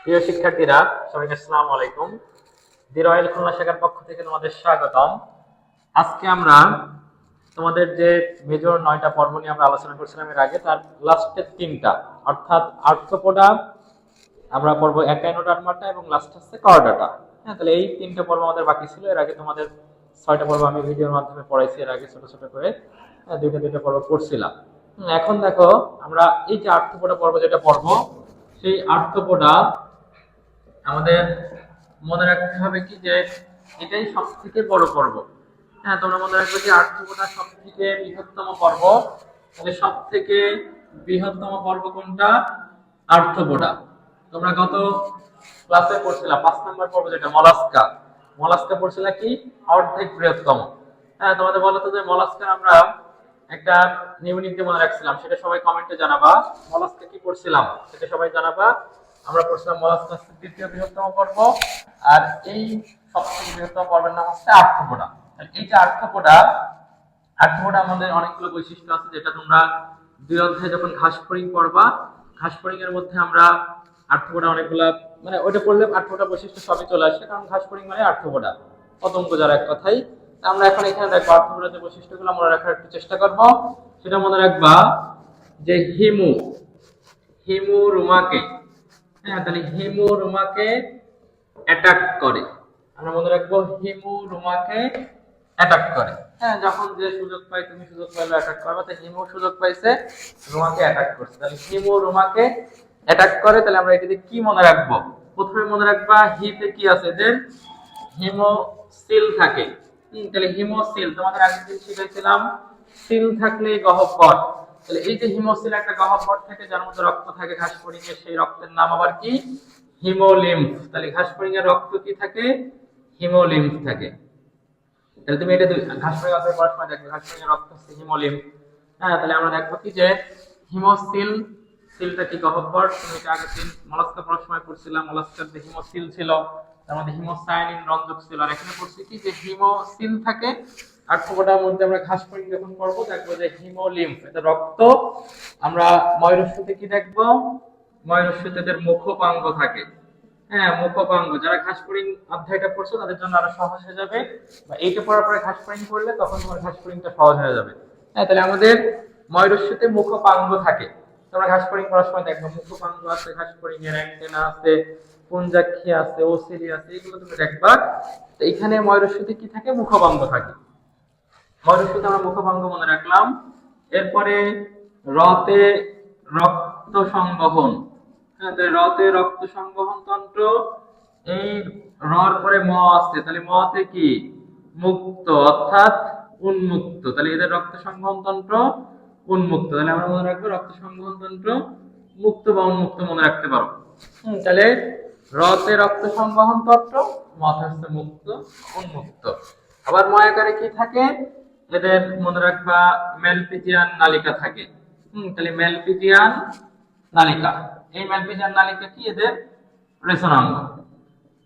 প্রিয় শিক্ষার্থীরা, সবাইকে আসসালামু আলাইকুম। দি রয়্যাল খুলনা শাখার পক্ষ থেকে তোমাদের স্বাগতম। আজকে আমরা তোমাদের যে মেজর 9টা পর্ব নিয়ে আমরা আলোচনা করছিলাম এর আগে, তার লাস্টের 3টা অর্থাৎ আর্থ্রোপোডা, আমরা পর্ব একাইনোডার্মাটা এবং লাস্ট হচ্ছে কর্ডাটা। হ্যাঁ, তাহলে এই 3টা পর্ব আমাদের বাকি ছিল। এর আগে তোমাদের 6টা পর্ব আমি ভিডিওর মাধ্যমে পড়াইছি, এর আগে ছোট ছোট করে দুইটা পর্ব পড়ছিলাম। এখন দেখো আমরা এই যে আর্থ্রোপোডা পর্ব যেটা পড়ব, সেই আর্থ্রোপোডা আমাদের মনে রাখতে হবে কি যে এটাই সব থেকে বড় পর্ব। হ্যাঁ, তোমরা মনে রাখবে যে আর্থ্রোপোডা সব থেকে বৃহত্তম পর্ব। তাহলে সব থেকে বৃহত্তম পর্ব কোনটা? আর্থ্রোপোডা। তোমরা গত ক্লাসে পড়ছিলা 5 নম্বর পর্ব যেটা মলাস্কা। মলাস্কা পড়ছিলা কি? অর্ধেক বৃহত্তম। হ্যাঁ, তোমাদের বলো তো যে মলাস্কা আমরা একটা নিউনিক দিয়ে মনে রাখছিলাম, সেটা সবাই কমেন্টে জানাবা। মলাস্কা কি পড়ছিলাম সেটা সবাই জানাবা। আমরা পড়ছিলাম মলাস্কা দ্বিতীয় বৃহত্তম পর্ব, আর এই সবথেকে বৃহত্তম পর্বের নাম হচ্ছে আর্থ্রোপোডা। এই যে আর্থ্রোপোডা, আর্থ্রোপোডা আমাদের অনেকগুলো বৈশিষ্ট্য আছে, যেটা তোমরা 2 অধ্যায়ে যখন ঘাসফড়িং পড়বা, ঘাসফড়িং এর মধ্যে আমরা আর্থ্রোপোডা অনেকগুলা, মানে ওইটা পড়লে আর্থ্রোপোডা বৈশিষ্ট্য সবই চলে আসে, কারণ ঘাসফড়িং মানে আর্থ্রোপোডা, পতঙ্গ যার এক কথাই। আমরা এখন এখানে দেখবো আর্থ্রোপোডার যে বৈশিষ্ট্যগুলো মনে রাখার একটু চেষ্টা করব। সেটা মনে রাখবা যে হিমু রুমাকে, হ্যাঁ, তাহলে হিমু রুমাকে অ্যাটাক করে। আমরা মনে রাখবো হিমু রুমাকে অ্যাটাক করে। হ্যাঁ, যখন যে সুযোগ পাই, তুমি সুযোগ পাইলে অ্যাটাক করবে, তো হিমু সুযোগ পাইছে, রুমাকে অ্যাটাক করছে। তাহলে হিমু রুমাকে অ্যাটাক করে। তাহলে আমরা এটাতে কি মনে রাখবো? প্রথমে মনে রাখবা হিতে কি আছে, এদের হিমোসিল থাকে। তাহলে হিমোসিল তোমাদের আগের দিন শিখেছিলাম, সিল থাকলে গহ্বর। তাহলে এই যে হিমোসিল একটা গহ্বর থাকে, যার মধ্যে রক্ত থাকে ঘাসফড়িং এর, সেই রক্তের নাম আবার কি? হিমোলিম্ফ। তাহলে ঘাসফড়িং এর রক্ত কি থাকে? হিমোলিম্ফ থাকে। তাহলে তুমি এটা ঘাসফড়িং আছে পড়ার সময় দেখবে, ঘাসফড়িং এর রক্ত হচ্ছে হিমোলিম্ফ। হ্যাঁ, তাহলে আমরা দেখবো কি যে হিমোসিল, সিলটা কি গহ্বর। তুমি এটা আগের দিন মলাস্কা পড়ার সময় পড়ছিলাম, মলাস্কার যে হিমোসিল ছিল তার মধ্যে হিমোসায়ানিন রঞ্জক ছিল। আর এখানে পড়ছি কি যে হিমোসিল থাকে। আর্থ্রোপোডার মধ্যে আমরা ঘাসফড়িং যখন পড়বো দেখবো যে হিমোলিম্ফ, এটা রক্ত। আমরা ময়ূরশ্রুতে কি দেখবো? ময়ূরশ্রুতে এদের মুখপাঙ্গ থাকে। হ্যাঁ, মুখপাঙ্গ। যারা ঘাসফড়িং অধ্যায়টা পড়ছো তাদের জন্য আরো সহজ হয়ে যাবে, বা এইটা পড়ার পরে ঘাসফড়িং পড়লে তখন তোমার ঘাসফড়িংটা সহজ হয়ে যাবে। হ্যাঁ, তাহলে আমাদের ময়ূরশ্রুতে মুখপাঙ্গ থাকে। তোমরা ঘাসফড়িং পড়ার সময় দেখবে মুখপাঙ্গ আছে, ঘাসফড়িং এর অ্যান্টেনা আছে, পুঞ্জাক্ষী আছে, ওসিলি আছে, এগুলো তুমি দেখবা। তো এখানে ময়ূরশ্রুতে কি থাকে? মুখপাঙ্গ থাকে। ময়ূরশ্রুতে আমরা মুখপাঙ্গ মনে রাখলাম। এরপরে রতে রক্ত সংবহন। হ্যাঁ, তাহলে রতে রক্ত সংবহন তন্ত্র। এই রর পরে ম আছে, তাহলে মতে কি? মুক্ত অর্থাৎ উন্মুক্ত। তাহলে এদের রক্ত সংবহন তন্ত্র উন্মুক্ত। তাহলে আমরা মনে রাখবো রক্ত সংবহন তন্ত্র মুক্ত বা উন্মুক্ত মনে রাখতে পারো। তাহলে রতে রক্ত সংবহন তন্ত্র, মতে হচ্ছে মুক্ত উন্মুক্ত। আবার ময়াকারে কি থাকে? এদের মনে রাখবা ম্যালপিজিয়ান নালিকা থাকে। তাহলে ম্যালপিজিয়ান নালিকা, এই ম্যালপিজিয়ান নালিকা কি? এদের রেশনাঙ্গ।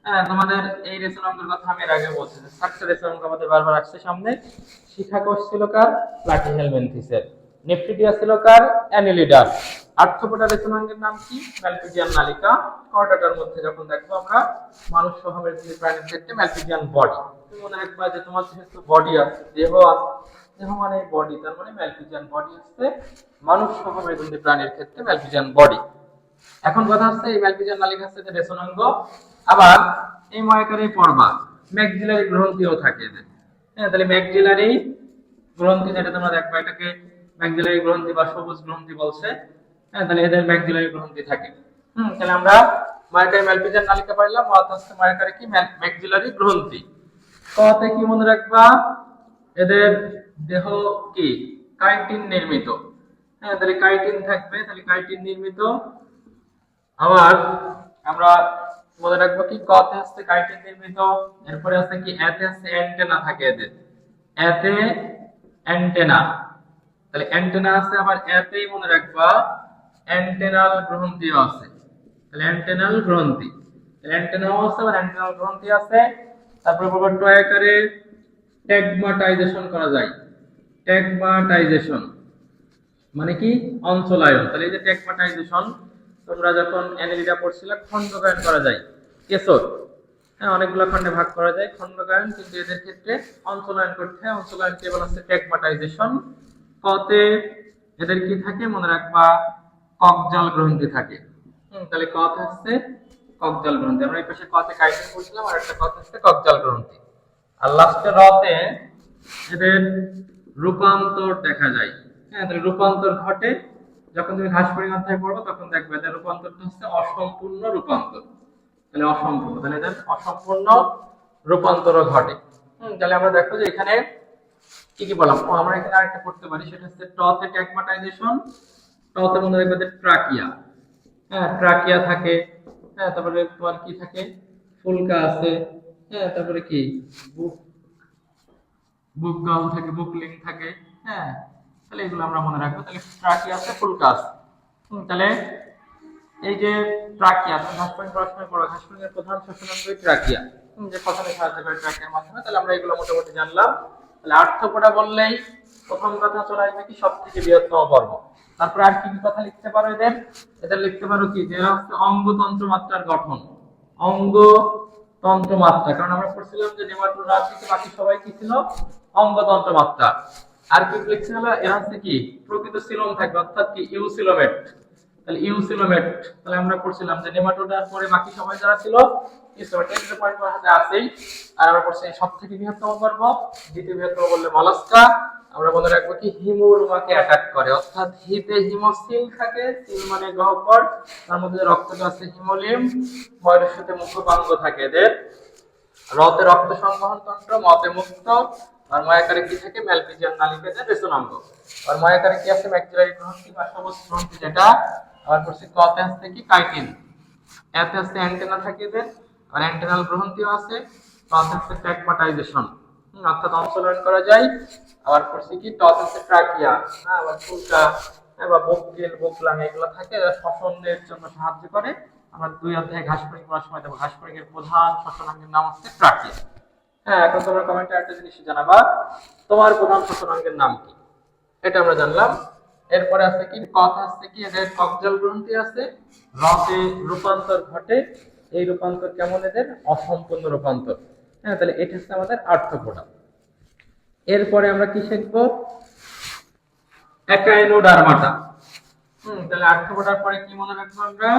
হ্যাঁ, তোমাদের এই রেশনাঙ্গের কথা আমি এর আগে বলছি, 7টা রেশনাঙ্গ আমাদের বারবার আসছে সামনে। শিখাকোষ ছিল কার? প্লাটিহেলমিনথিসের। নেফ্রিডিয়া ছিল কার? অ্যানিলিডার। আর্থ্রোপোডা রেশনাঙ্গের নাম কি? ম্যালপিজিয়ান নালিকা। কর্ডাটার মধ্যে যখন দেখবো আমরা মানুষ সহ মেরুদণ্ডী প্রাণীর ক্ষেত্রে ম্যালপিজিয়ান বডি। তুমি মনে রাখবা যে তোমার যেহেতু বডি আছে, দেহ আছে, দেহ মানে বডি, তার মানে ম্যালপিজিয়ান বডি হচ্ছে মানুষ সহ মেরুদণ্ডী প্রাণীর ক্ষেত্রে ম্যালপিজিয়ান বডি। এখন কথা হচ্ছে এই ম্যালপিজিয়ান নালিকা হচ্ছে যে রেশনাঙ্গ। আবার এই ময়াকারে পড়বা ম্যাক্সিলারি গ্রন্থিও থাকে এদের। হ্যাঁ, তাহলে ম্যাক্সিলারি গ্রন্থি যেটা তোমরা দেখবা, এটাকে ম্যাক্সিলারি গ্রন্থি বা সবুজ গ্রন্থি বলছে। হ্যাঁ, তাহলে এদের ম্যাক্সিলারি গ্রন্থি থাকে। তাহলে আমরা ময়াকারে ম্যালপিজিয়ান নালিকা পাইলাম, অর্থাৎ ময়াকারে কি? ম্যাক্সিলারি গ্রন্থি। কতে কি মনে রাখবা? এদের দেহ কি? কাইটিন নির্মিত। হ্যাঁ, তাহলে কাইটিন থাকবে, তাহলে কাইটিন নির্মিত। আবার আমরা মনে রাখবো কি? কতে হচ্ছে কাইটিন নির্মিত। এরপরে আছে কি? এতে হচ্ছে অ্যান্টেনা থাকে এদের। এতে অ্যান্টেনা, তাহলে অ্যান্টেনা আছে। আবার এতেই মনে রাখবা অ্যান্টেনাল গ্রন্থিও আছে। তাহলে অ্যান্টেনাল গ্রন্থি, অ্যান্টেনাও আছে আবার অ্যান্টেনাল গ্রন্থি আছে। তারপরে বলবো টয়াকারে ট্যাগমাটাইজেশন করা যায়। ট্যাগমাটাইজেশন মানে কি? অঞ্চলায়ন। তাহলে এই যে ট্যাগমাটাইজেশন, তোমরা যখন অ্যানেলিডা পড়ছিলে খণ্ডকায়ন করা যায় কেশর, হ্যাঁ অনেকগুলো খণ্ডে ভাগ করা যায় খণ্ডকায়ন, কিন্তু এদের ক্ষেত্রে অঞ্চলায়ন করতে হয়। অঞ্চলায়ন কেবল হচ্ছে টেগমাটাইজেশন। কতে এদের কি থাকে মনে রাখবা, ককজাল গ্রন্থি থাকে। তাহলে কত হচ্ছে ককজাল গ্রন্থি। আমরা এই পাশে কতে কাইটিন পড়ছিলাম, আর একটা কত হচ্ছে ককজাল গ্রন্থি। আর লাস্টে রতে এদের রূপান্তর দেখা যায়। হ্যাঁ, তাহলে রূপান্তর ঘটে যখন তুমি ঘাসফড়িং অধ্যায় পড়বে, তখন দেখবে এদের রূপান্তরটা হচ্ছে অসম্পূর্ণ রূপান্তর। তাহলে অসম্পূর্ণ, তাহলে এদের অসম্পূর্ণ রূপান্তর ঘটে। তাহলে আমরা দেখো যে এখানে কি কি বললাম। আমরা এখানে আরেকটা করতে পারি, সেটা হচ্ছে টতে ট্যাগমাটাইজেশন, টতে মনে রাখবে ট্রাকিয়া। হ্যাঁ, ট্রাকিয়া থাকে। হ্যাঁ, তারপরে তোমার কি থাকে, ফুলকা আছে। হ্যাঁ, তারপরে কি বুকগাল থাকে, বুকলিং থাকে। হ্যাঁ, তাহলে এগুলো আমরা মনে রাখবো। তাহলে ট্রাকিয়া আছে, ফুলকা আছে। তাহলে এই যে ট্রাকিয়া, ঘাসফড়িং পড়াশোনা করো, ঘাসফড়িং এর প্রধান শ্বসনাঙ্গ ট্রাকিয়া, যে শ্বসনে সাহায্য করে ট্রাকিয়ার মাধ্যমে। তাহলে আমরা এগুলো মোটামুটি জানলাম। তাহলে আর্থ্রোপোডা বললেই প্রথম কথা চলে আসবে কি, সবথেকে বৃহত্তম পর্ব। তারপর আর কি কি কথা লিখতে পারো এদের, এদের লিখতে পারো কি, যে হচ্ছে অঙ্গতন্ত্র মাত্রার গঠন, অঙ্গতন্ত্র মাত্রা। কারণ আমরা পড়ছিলাম যে নেমাটোডা থেকে বাকি সবাই কি ছিল, অঙ্গতন্ত্র মাত্রা। আর কি লিখছিল, এরা হচ্ছে কি প্রকৃত সিলোম থাকবে, অর্থাৎ কি ইউসিলোমেট। তাহলে ইউসিলোমেট, তাহলে আমরা পড়ছিলাম যে নেমাটোডার পরে বাকি সবাই যারা ছিল ইউসিলোমেট। এই পয়েন্ট হাতে আছেই। আর আমরা পড়ছি সবথেকে বৃহত্তম পর্ব, দ্বিতীয় বৃহত্তম বললে মলাস্কা। আমরা মনে রাখবো কি, হিমোরুমাকে অ্যাটাক করে, অর্থাৎ হিতে হিমোসিল থাকে, সিল মানে গহ্বর, তার মধ্যে রক্তটা আছে হিমোলিম, ময়ূরসাথে মুখপাঙ্গ থাকে এদের। রতে রক্ত সংবহন তন্ত্র, মতে মুক্ত। আর ময়াকারে কি থাকে, ম্যালপিজিয়ান নালিকাতে রেসোনাঙ্গ। আর ময়াকারে কি আছে, ম্যাক্সিলারি গ্রন্থি বা সবুজ গ্রন্থি যেটা। আবার পড়ছি কতে আছে কি কাইটিন, এতে আছে অ্যান্টেনা থাকে এদের, আর অ্যান্টেনাল গ্রন্থিও আছে। টতে আছে ট্যাগমাটাইজেশন, অর্থাৎ অঞ্চলায়ন করা যায়। আবার পড়ছি কি টতে আছে ট্রাকিয়া, হ্যাঁ, আবার ফুলকা বা বুকগিল, বুকলাং এগুলো থাকে, এরা শ্বসনের জন্য সাহায্য করে। আমরা 2 অধ্যায়ে ঘাসফড়িং পড়ার সময় দেখো ঘাসফড়িং এর প্রধান শ্বসনাঙ্গের নাম হচ্ছে ট্রাকিয়া। হ্যাঁ, এখন তোমরা কমেন্টে একটা জিনিস জানাবা, তোমার প্রধান শ্বসনাঙ্গের নাম কি, এটা আমরা জানলাম। এরপরে আছে কি, কথা আছে কি, এদের ককজাল গ্রন্থি আছে, রতে রূপান্তর ঘটে। এই রূপান্তর কেমন, এদের অসম্পূর্ণ রূপান্তর। হ্যাঁ, তাহলে এটা হচ্ছে আমাদের আর্থ্রোপোডা। এরপরে আমরা কি শিখবো, একাইনোডার্মাটা। তাহলে আর্থ্রোপোডার পরে কি মনে রাখবো আমরা,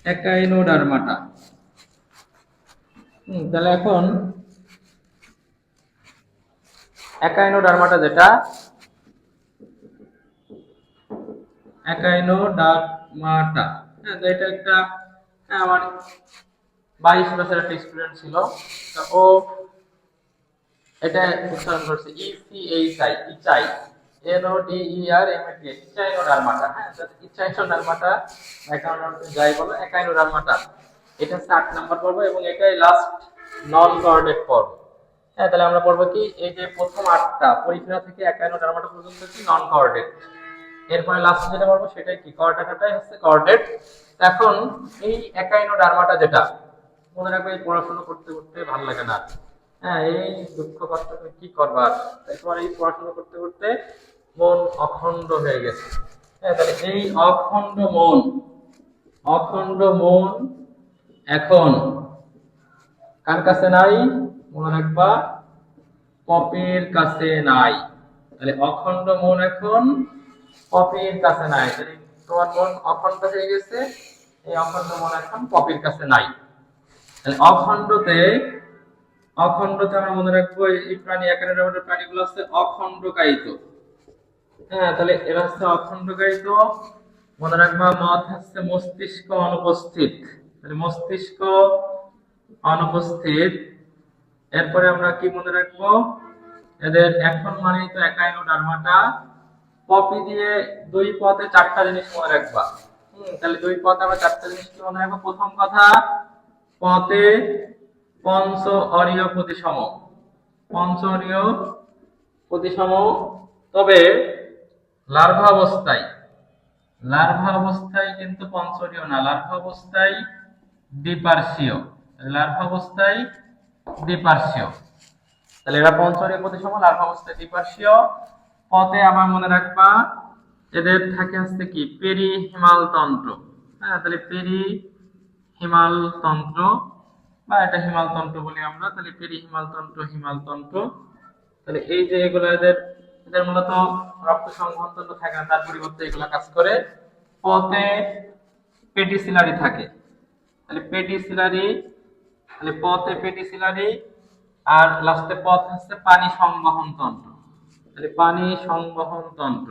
একাইনোডার্মাটা। তাহলে এখন একাইনোডার্মাটা যেটা, একাইনোডার্মাটা, হ্যাঁ, এটা একটা, আমার 22 বছরের একটা স্টুডেন্ট ছিল, ও এটা উচ্চারণ করছে ইসিএইচআই, ইচাই, এনওডিইআরএমএটি, ইচাইনোডার্মাটা। হ্যাঁ, ইচাইনোডার্মাটা যাই বলো, একাইনোডার্মাটা এটা হচ্ছে 8 নম্বর পর্ব, এবং এটাই লাস্ট নন কোঅর্ডিনেট পর্ব। হ্যাঁ, তাহলে আমরা পড়বো কি, এই যে প্রথম 8টা পরিফেরা থেকে একাইনোডার্মাটা পর্যন্ত কি নন কোঅর্ডিনেট। এরপরে লাস্ট যেটা পড়বো সেটাই কি, কোঅর্ডিনেটটাই হচ্ছে কোঅর্ডিনেট। এখন এই একাইনোডার্মাটা যেটা, মনে রাখবে এই পড়াশোনা করতে করতে ভালো লাগে না। হ্যাঁ, এই দুঃখ কষ্ট কি করবার, তোমার এই পড়াশোনা করতে করতে মন অখণ্ড হয়ে গেছে। হ্যাঁ, তাহলে এই অখণ্ড মন এখন কার কাছে নাই, মনে রাখবা পপের কাছে নাই। তাহলে অখণ্ড মন এখন পপের কাছে নাই। তাহলে তোমার মন অখণ্ড হয়ে গেছে, এই অখণ্ড মন এখন পপের কাছে নাই। তাহলে অখণ্ডতে আমরা মনে রাখবো এই প্রাণী, একাইনোডার্মাটার প্রাণীগুলো হচ্ছে অখণ্ডকায়িত। হ্যাঁ, তাহলে এরা হচ্ছে অখণ্ডকায়িত। মনে রাখবা মত হচ্ছে মস্তিষ্ক অনুপস্থিত, তাহলে মস্তিষ্ক অনুপস্থিত। এরপরে আমরা কি মনে রাখবো, এদের এখন মানে তো একাইনোডার্মাটা পপি দিয়ে 2 পদে 4টা জিনিস মনে রাখবা। তাহলে 2 পদে আমরা 4টা জিনিস কি মনে রাখবো। প্রথম কথা, পদে পঞ্চ অরীয় প্রতিসম, পঞ্চ অরীয় প্রতিসম। তবে লার্ভা অবস্থায় কিন্তু পঞ্চরীয় না, লার্ভা অবস্থায় দ্বিপার্শ্বীয়, তাহলে এরা পঞ্চরীয় প্রতিসম, লার্ভা অবস্থায় দ্বিপার্শ্বীয়। পথে আবার মনে রাখবা এদের থাকে হচ্ছে কি পেরিহিমাল তন্ত্র, হ্যাঁ, তাহলে পেরি হিমালতন্ত্র বা এটা হিমালতন্ত্র বলি আমরা, তাহলে পেরি হিমালতন্ত্র। তাহলে এই যে এগুলো এদের এদের মূলত রক্ত সংবহনতন্ত্র থাকে না, তার পরিবর্তে এগুলো কাজ করে পথে পেডিসিলারি থাকে। তাহলে পেডিসিলারি, তাহলে পথে পেডিসিলারি, আর লাস্টে পথ হচ্ছে পানি সংবহন তন্ত্র। তাহলে পানি সংবহন তন্ত্র,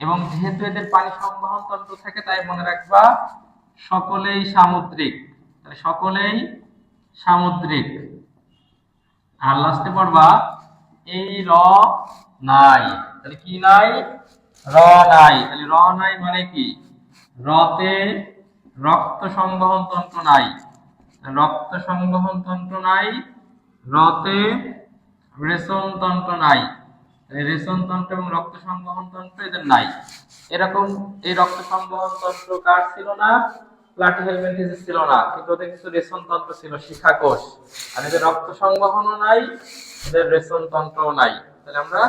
এবং যেহেতু এদের পানি সংবহন তন্ত্র থাকে তাই মনে রাখবা সকলেই সামুদ্রিক। তাহলে সকলেই সামুদ্রিক। আর লাস্টে পড়বা এই র নাই। তাহলে কি নাই? র নাই। তাহলে র নাই মানে কি? রতে রক্ত সংবহন তন্ত্র নাই, রক্ত সংবহন তন্ত্র নাই। রতে রেশন তন্ত্র নাই, রেশন তন্ত্র এবং রক্ত সংবহন তন্ত্র এদের নাই। এরকম এই রক্ত সংবহন তন্ত্র কার ছিল না? প্লাটিহেলমিনথেসিস ছিল না, কিন্তু ওদের কিছু রেশন তন্ত্র ছিল, শিখাকোষ। আর এদের রক্ত সংবহনও নাই, এদের রেশন তন্ত্রও নাই। তাহলে আমরা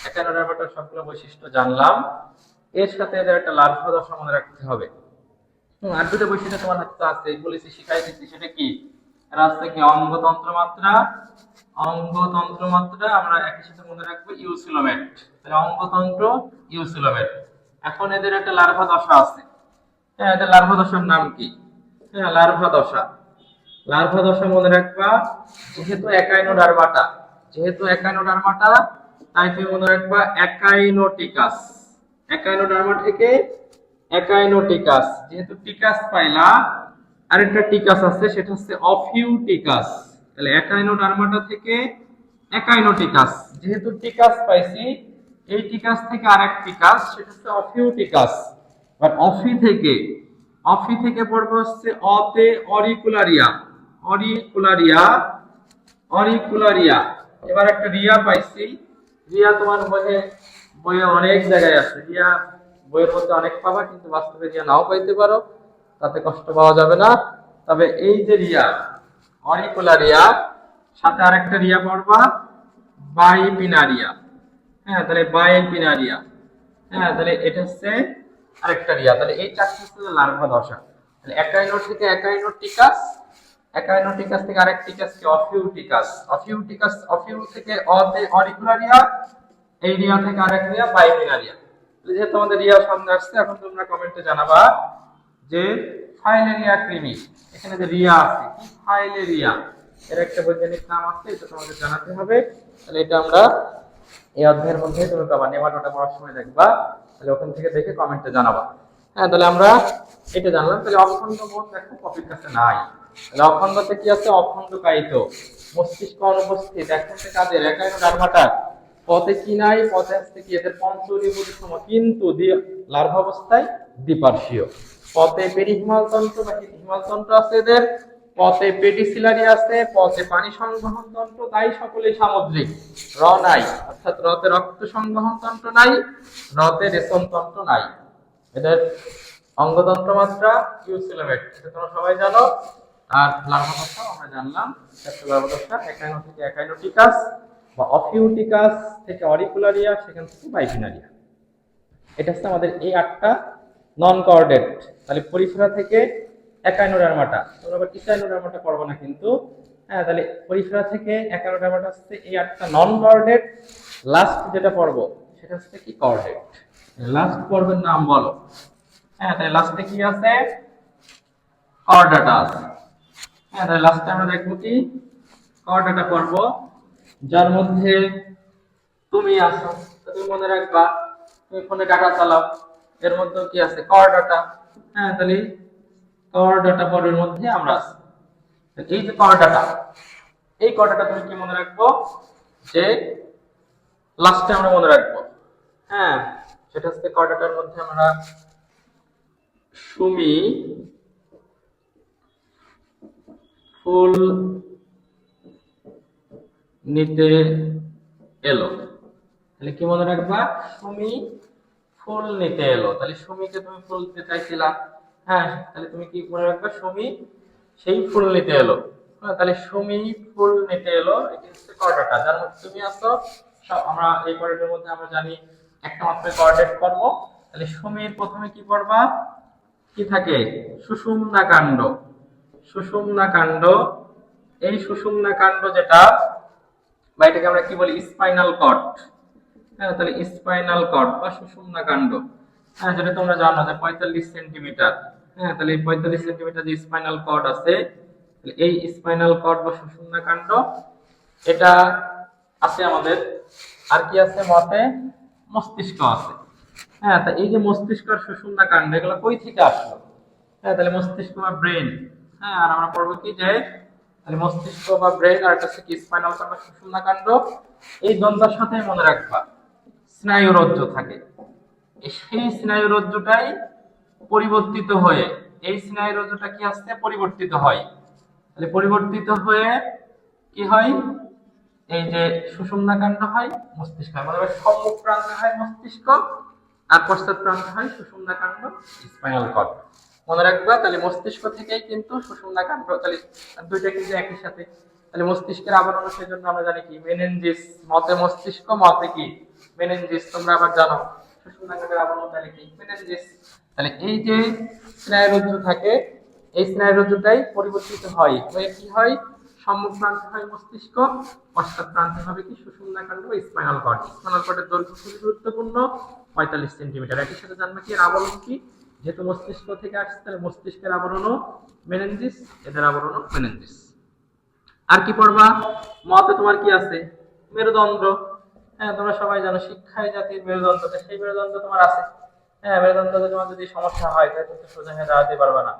একানোডার্মাটার সবগুলো বৈশিষ্ট্য জানলাম। এর সাথে এদের একটা লার্ভা দশা মনে রাখতে হবে। আর দুটো বৈশিষ্ট্য তোমার হাতে আছে, বলেছি শিখাই দিচ্ছি, সেটা কি? এরা আছে কি? অঙ্গতন্ত্র মাত্রা, অঙ্গতন্ত্র মাত্রা আমরা একই সাথে মনে রাখবো ইউসিলোমেট। তাহলে অঙ্গতন্ত্র, ইউসিলোমেট। এখন এদের একটা লার্ভা দশা আছে। হ্যাঁ, এদের লার্ভা দশার নাম কি? হ্যাঁ, লার্ভা দশা। লার্ভা দশা মনে রাখবা, যেহেতু একাইনোডার্মাটা, যেহেতু একাইনোডার্মাটা, তাই তুমি মনে রাখবা একাইনোটিকাস। একাইনোডার্মা থেকে একাইনোটিকাস, যেহেতু টিকাস পাইলা, আরেকটা টিকাস আছে, সেটা হচ্ছে অফিউটিকাস। তাহলে একাইনোডার্মাটা থেকে একাইনোটিকাস, যেহেতু টিকাস পাইছি, এই টিকাস থেকে আরেক টিকাস, সেটা হচ্ছে অফিউটিকাস। আর অফি থেকে পড়বে হচ্ছে অতে অরিকুলারিয়া, অরিকুলারিয়া, অরিকুলারিয়া। এবার একটা রিয়া পাইছি। রিয়া তোমার বইয়ে অনেক জায়গায় আছে। রিয়া বইয়ের মধ্যে অনেক পাবা, কিন্তু বাস্তবে রিয়া নাও পাইতে পারো, তাতে কষ্ট পাওয়া যাবে না। তবে এই যে রিয়া, অরিকুলারিয়া, সাথে আরেকটা রিয়া পড়বা বাইপিনারিয়া। হ্যাঁ, তাহলে বাইপিনারিয়া। হ্যাঁ, তাহলে এটা হচ্ছে আরেকটা রিয়া। তাহলে এই চারটি হচ্ছে লার্ভা দশা। তাহলে একাইনো থেকে একাইনোটিকাস, একাইনোটিকাস থেকে আরেক টিকাস কি? অফিউটিকাস। অফিউটিকাস, অফিউ থেকে অতে অরিকুলারিয়া, এই রিয়া থেকে আরেক রিয়া বাইপিনারিয়া। যে তোমাদের রিয়া সামনে আসছে, এখন তোমরা কমেন্টে জানাবা যে ফাইলেরিয়া কৃমি। এখানে যে রিয়া আছে, কি ফাইলেরিয়া, এর একটা বৈজ্ঞানিক নাম আছে, এটা তোমাদের জানাতে হবে। তাহলে এটা আমরা এই অধ্যায়ের মধ্যে তুমি পাবা, নেমাটোডা পড়ার সময় দেখবা, তাহলে ওখান থেকে দেখে কমেন্টে জানাবা। হ্যাঁ, তাহলে আমরা এটা জানলাম। তাহলে অখণ্ড বোধ দেখো কপির কাছে নাই। তাহলে অখণ্ডতে কি আছে? অখণ্ডকায়িত মস্তিষ্ক অনুপস্থিত। এখন থেকে কাদের? একাইনোডার্মাটার। পথে কি নাই? পথে আসছে কি? এদের পঞ্চরিবুদ্ধম, কিন্তু লার্ভা অবস্থায় দ্বিপার্শ্বীয়। পথে পেরিহিমালতন্ত্র বা হিমালতন্ত্র আছে এদের, পথে পেডিসিলারি আছে, পথে পানি সংবহন তন্ত্র, তাই সকলেই সামুদ্রিক। র নাই, অর্থাৎ রতে রক্ত সংবহন তন্ত্র নাই, রতে রেশন তন্ত্র নাই। এদের অঙ্গতন্ত্র মাত্রা ইউসিলোমেট, তোমরা সবাই জানো। আর লার্ভা দশা আমরা জানলাম, একটা লার্ভা দশা একাইনো থেকে একাইনোটিকাস বা অফিউটিকাস থেকে অরিকুলারিয়া, সেখান থেকে বাইপিনারিয়া। এটা হচ্ছে আমাদের এই 8টা নন কোঅর্ডিনেট। তাহলে পরিফেরা থেকে একাইনোডার্মাটা, তোমরা আবার ইকাইনোডার্মাটা পড়বো না কিন্তু। হ্যাঁ, তাহলে পরিফেরা থেকে একাইনোডার্মাটা হচ্ছে এই 8টা নন কোঅর্ডিনেট। লাস্ট যেটা পড়বো সেটা হচ্ছে কি? কোঅর্ডিনেট। লাস্ট পর্বের নাম বলো। হ্যাঁ, তাহলে লাস্টে কি আছে? কোঅর্ডাটা আছে। হ্যাঁ, তাহলে লাস্টে আমরা দেখবো কি? কোঅর্ডাটা পড়বো, যার মধ্যে তুমি আসো। তুমি মনে রাখবা, তুমি ফোনে ডাটা চালাও, এর মধ্যে কি আছে? কোঅর্ডাটা। হ্যাঁ, তাহলে কোঅর্ডাটা পর্বের মধ্যে আমরা আছি। এই যে কোঅর্ডাটা, এই কোঅর্ডাটা তুমি কি মনে রাখবো? যে লাস্টে আমরা মনে রাখবো। হ্যাঁ, সেটা হচ্ছে কোঅর্ডাটার মধ্যে আমরা সুমি ফুল নিতে এলো। তাহলে কি মনে রাখবা? সুমি ফুল নিতে এলো। তাহলে সুমিকে তুমি ফুল দিতে চাইছিলা। হ্যাঁ, তাহলে তুমি কি মনে রাখবা? সুমি সেই ফুল নিতে এলো। হ্যাঁ, তাহলে সুমি ফুল নিতে এলো, এটা হচ্ছে কোঅর্ডাটা, যার মধ্যে তুমি আসো। আমরা এই কোঅর্ডিনেটের মধ্যে আমরা জানি একটা মাত্র কোঅর্ডিনেট করব। তাহলে সুমির প্রথমে কি পড়বা? কি থাকে? সুষুম্না কাণ্ড। সুষুম্না কাণ্ড, এই সুষুম্না কাণ্ড যেটা, বা এটাকে আমরা কি বলি? Spinal cord. হ্যাঁ, তাহলে স্পাইনাল কর্ড বা সুষুম্না কাণ্ড, হ্যাঁ, যেটা তোমরা জানো যে 45 সেন্টিমিটার। হ্যাঁ, তাহলে এই 45 সেন্টিমিটার যে স্পাইনাল কর্ড আছে, এই স্পাইনাল কর্ড বা সুষুম্না কাণ্ড এটা আছে আমাদের। আর কি আছে? মতে মস্তিষ্ক আছে। হ্যাঁ, তা এই যে মস্তিষ্ক আর সুষুম্না কাণ্ড এগুলো কই থেকে আসলো? হ্যাঁ, তাহলে মস্তিষ্ক বা ব্রেন। হ্যাঁ, আর আমরা পড়বো কি যে তাহলে মস্তিষ্ক বা ব্রেন আর একটা কি স্পাইনাল কর্ড বা সুষুম্না কাণ্ড, এই দ্বন্দ্বের সাথে মনে রাখবা স্নায়ুরজ্জ থাকে। সেই স্নায়ুরজ্জটাই পরিবর্তিত হয়ে, এই স্নায়ুরজ্জটা কি আসছে? পরিবর্তিত হয়। তাহলে পরিবর্তিত হয়ে কি হয়? এই যে সুষুম্না কাণ্ড হয়, মস্তিষ্ক হয়। মানে সম্মুখ প্রান্তে হয় মস্তিষ্ক, আর পশ্চাৎ প্রান্তে হয় সুষুম্না কাণ্ড, স্পাইনাল কর্ড। মনে রাখবা তাহলে মস্তিষ্ক থেকেই কিন্তু সুষুম্না কাণ্ড, তাহলে দুইটা কিন্তু একই সাথে। তাহলে মস্তিষ্কের আবরণ সেজন্য আমরা জানি কি? মেনেনজিস। মতে মস্তিষ্ক, মতে কি? মেনেনজিস। তোমরা আবার জানো সুষুম্না কাণ্ডের আবরণ তাহলে কি? মেনেনজিস। তাহলে এই যে স্নায়ুরজ্জু থাকে, এই স্নায়ুরজ্জুটাই পরিবর্তিত হয়, হয়ে কি হয়? সম্মুখ প্রান্তে হয় মস্তিষ্ক, পশ্চাৎ প্রান্তে হবে কি? সুষুম্না কাণ্ড বা স্পাইনাল কর্ড। স্পাইনাল কর্ডের দৈর্ঘ্য খুবই গুরুত্বপূর্ণ, 45 সেন্টিমিটার। একই সাথে জানবে কি? এর আবরণ কি? যেহেতু মস্তিষ্ক থেকে আসছে, তাহলে মস্তিষ্কের আবরণও মেনেনজিস, এদের আবরণও মেনেনজিস। আর কি পড়বা? মতে তোমার কি আছে? মেরুদণ্ড। হ্যাঁ, তোমরা সবাই জানো শিক্ষায় জাতির মেরুদণ্ড, সেই মেরুদণ্ড তোমার আছে। হ্যাঁ, মেরুদণ্ডতে তোমার যদি সমস্যা হয় তাহলে কিন্তু সোজা হয়ে দাঁড়াতে পারবে না।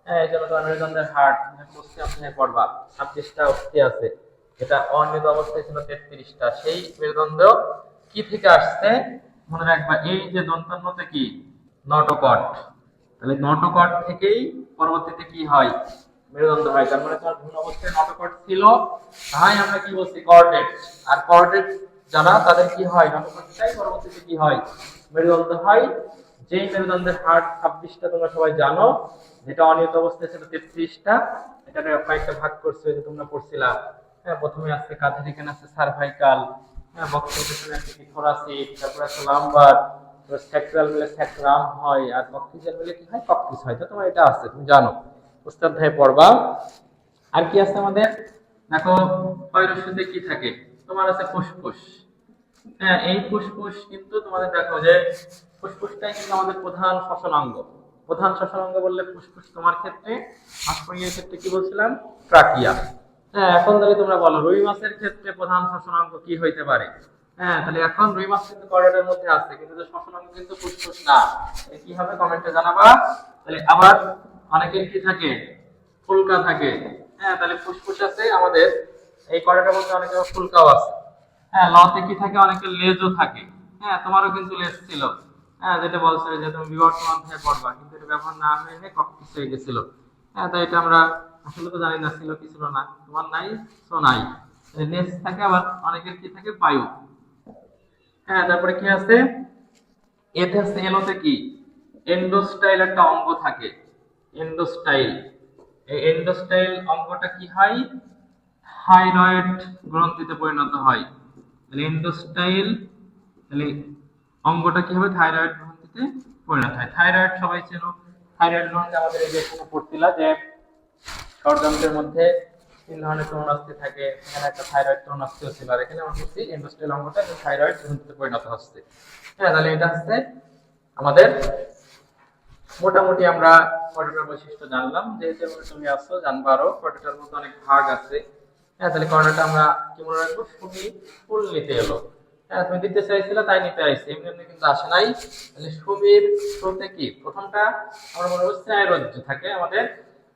হ্যাঁ, এই জন্য তোমার মেরুদণ্ডের হাড় কোষ্ঠী পড়বা 26টা অস্থি আছে। এটা অনিয়মিত অবস্থায় ছিল 33টা। সেই মেরুদণ্ড কি থেকে আসছে? মনে রাখবা এই যে দন্তান্নতে কি? নটোকট। তাহলে নটোকট থেকেই পরবর্তীতে কি হয়? মেরুদণ্ড হয়। তার মানে তোমার ভ্রূণ অবস্থায় নটোকট ছিল, তাই আমরা কি বলছি? কর্ডেট। আর কর্ডেট যারা, তাদের কি হয়? নটোকটটাই পরবর্তীতে কি হয়? মেরুদণ্ড হয়। যেই মেরুদণ্ডের হাড় 26টা তোমরা সবাই জানো, যেটা অনিয়ত অবস্থায় ছিল 33টা। এটা কয়েকটা ভাগ করছে, যে তোমরা পড়ছিলা। হ্যাঁ, প্রথমে আছে কাঁধের এখানে আছে সার্ভাইকাল, হ্যাঁ, বক্ষের পেছনে আছে কি? থোরাসিক, তারপর আছে লাম্বার, স্যাক্রাল মিলে স্যাক্রাম হয়, আর কক্সিজাল মিলে কি হয়? কক্সিস হয়। তো তোমার এটা আছে, তুমি জানো, অধ্যায় পড়বা। আর কি আছে আমাদের? দেখো পয়রসিতে কি থাকে? তোমার আছে ফুসফুস। হ্যাঁ, এই ফুসফুস কিন্তু তোমাদের দেখো যে ফুসফুসটাই কিন্তু আমাদের প্রধান শ্বসনাঙ্গ। প্রধান শ্বসনাঙ্গ বললে ফুসফুস তোমার ক্ষেত্রে, হাঁসফড়িংয়ের ক্ষেত্রে কি বলছিলাম? ট্রাকিয়া। হ্যাঁ, এখন তাহলে তোমরা বলো রুই মাছের ক্ষেত্রে প্রধান শ্বসনাঙ্গ কি হইতে পারে? হ্যাঁ, তাহলে এখন রুই মাছ কিন্তু কর্ডেটের মধ্যে আছে, কিন্তু শ্বসনাঙ্গ কিন্তু ফুসফুস না। কি হবে? কমেন্টে জানাবা। তাহলে আবার অনেকের কি থাকে? ফুলকা থাকে। হ্যাঁ, তাহলে ফুসফুস আছে আমাদের এই কর্ডেটের মধ্যে, অনেকের ফুলকাও আছে। হ্যাঁ, লতে কি থাকে? অনেকের লেজও থাকে। হ্যাঁ, তোমারও কিন্তু লেজ ছিল। হ্যাঁ, যেটা বলছে যে তুমি বিবর্তন অধ্যায়ে পড়বা, কিন্তু এটা ব্যবহার না হয়ে ককপিস হয়ে গেছিল। হ্যাঁ, তাই এটা আমরা আসলে তো জানি না ছিল কি ছিল না। তোমার নাই, সো নাই। লেজ থাকে, আবার অনেকের কি থাকে? পায়ু। হ্যাঁ, তারপরে কি আছে? এতে আছে এলোতে কি? এন্ডোস্টাইল একটা অঙ্গ থাকে। এন্ডোস্টাইল। এই এন্ডোস্টাইল অঙ্গটা কি হয়? থাইরয়েড গ্রন্থিতে পরিণত হয়। তাহলে এন্ডোস্টাইল, তাহলে অঙ্গটা কি হবে? থাইরয়েড গ্রন্থিতে পরিণত হয়। থাইরয়েড সবাই চেনো। থাইরয়েড গ্রন্থি আমাদের এই যে এখানে পড়ছিলা যে ষড়যন্ত্রের মধ্যে 3 ধরনের তরুণাস্থি থাকে, এখানে একটা থাইরয়েড তরুণাস্থিও ছিল। আর এখানে আমরা বলছি এন্ডোস্টাইল অঙ্গটা থাইরয়েড গ্রন্থিতে পরিণত হচ্ছে। হ্যাঁ, তাহলে এটা হচ্ছে আমাদের মোটামুটি আমরা কর্ডেটার বৈশিষ্ট্য জানলাম। যেহেতু তুমি আসছো, জানবো আরো কর্ডেটার মধ্যে অনেক ভাগ আছে। হ্যাঁ, তাহলে কর্ডেটা আমরা কি মনে রাখবো? সুমি ফুল নিতে এলো। হ্যাঁ, তুমি দিতে চাইছিলে তাই নিতে আইছে, এমনি এমনি কিন্তু আসে নাই। তাহলে সুমির শুরুতে কি? প্রথমটা আমরা মনে করছি স্নায়ুরজ্জ থাকে আমাদের।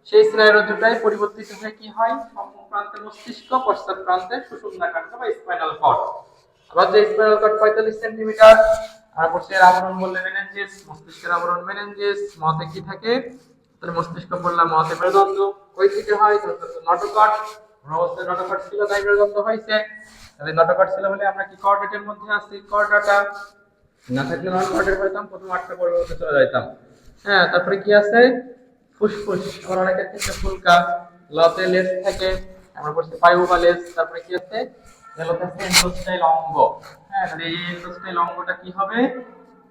সেই স্নায়ুরজ্জটাই পরিবর্তিত হয়ে কি হয়? সম্মুখ প্রান্তে মস্তিষ্ক, পশ্চাৎ প্রান্তে সুষুম্না কাণ্ড বা স্পাইনাল কর্ড। আবার যে স্পাইনাল কর্ড 45 সেন্টিমিটার, আর কোষের আবরণ বললে মেনেনজিস, মস্তিষ্কের আবরণ মেনেনজিস। মতে কি থাকে? তাহলে মস্তিষ্ক বললাম, মতে মেরুদণ্ড। কই থেকে হয়? নটোকট। অবস্থায় নটোকট ছিল তাই মেরুদণ্ড হয়েছে। তাহলে নটোকট ছিল বলে আমরা কি কর্ডেটের মধ্যে আছি? কর্ডাটা না থাকলে নন কর্ডেট হইতাম, প্রথম 8টা পরিবর্তে চলে যাইতাম। হ্যাঁ, তারপরে কি আছে? ফুসফুস। আবার অনেকের ক্ষেত্রে ফুলকা। লতে লেজ থাকে, আমরা বলছি পায়ু বা লেজ। তারপরে কি আছে? এলোতে আছে এন্ডোস্টাইল অঙ্গ। হ্যাঁ, তাহলে এই এন্ডোস্টাইল অঙ্গটা কি হবে?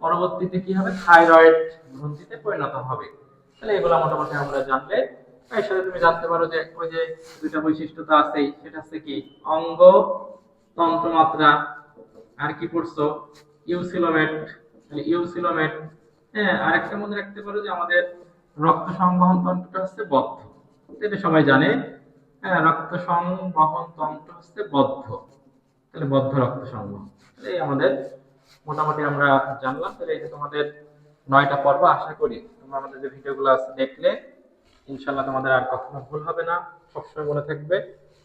পরবর্তীতে কি হবে? থাইরয়েড গ্রন্থিতে পরিণত হবে। তাহলে এগুলো মোটামুটি আমরা জানলে এর সাথে তুমি জানতে পারো যে ওই যে দুইটা বৈশিষ্ট্য তো আছেই, সেটা হচ্ছে কি অঙ্গ, তন্ত্রমাত্রা, আর কি পড়ছো ইউসিলোমেট, ইউসিলোমেট। হ্যাঁ, আরেকটা মনে রাখতে পারো যে আমাদের রক্ত সংবহন তন্ত্রটা হচ্ছে বদ্ধ, এটা সবাই জানে। হ্যাঁ, রক্ত সংবহন তন্ত্র হচ্ছে বদ্ধ, তাহলে বদ্ধ রক্ত সংবহন। তাহলে এই আমাদের মোটামুটি আমরা জানলাম। তাহলে এই যে তোমাদের 9টা পর্ব, আশা করি তোমরা আমাদের যে ভিডিওগুলো আছে দেখলে ইনশাআল্লাহ তোমাদের আর কখনো ভুল হবে না, সবসময় মনে থাকবে,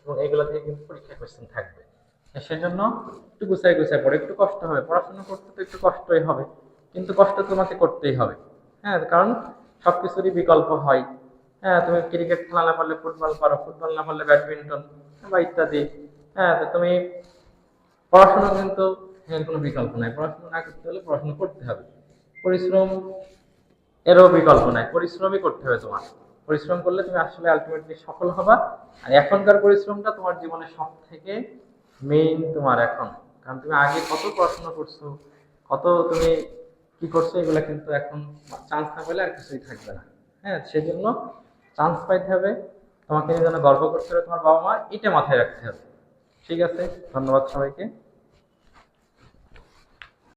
এবং এগুলো থেকে কিন্তু পরীক্ষা কোশ্চেন থাকবে। সেজন্য একটু গুছাই গুছাই পড়ে, একটু কষ্ট হবে, পড়াশোনা করতে তো একটু কষ্টই হবে, কিন্তু কষ্ট তোমাকে করতেই হবে। হ্যাঁ, কারণ সবকিছুরই বিকল্প হয়। হ্যাঁ, তুমি ক্রিকেট খেলা না পারলে ফুটবল পারো, ফুটবল না পারলে ব্যাডমিন্টন বা ইত্যাদি। হ্যাঁ, তো তুমি পড়াশোনা কিন্তু এর কোনো বিকল্প নাই, পড়াশোনা না করতে হলে পড়াশোনা করতে হবে। পরিশ্রম এরও বিকল্প নাই, পরিশ্রমই করতে হবে তোমার। পরিশ্রম করলে তুমি আসলে আলটিমেটলি সফল হবা। আর এখনকার পরিশ্রমটা তোমার জীবনের সব থেকে মেইন তোমার এখন, কারণ তুমি আগে কত পড়াশোনা করছো, কত তুমি কি করছো, এগুলো কিন্তু এখন চান্স না পেলে আর কিছুই থাকবে না। হ্যাঁ, সেজন্য চান্স পাইতে হবে, তোমাকে যেন গর্ব করতে হবে তোমার বাবা মা, এটা মাথায় রাখতে হবে। ঠিক আছে, ধন্যবাদ সবাইকে।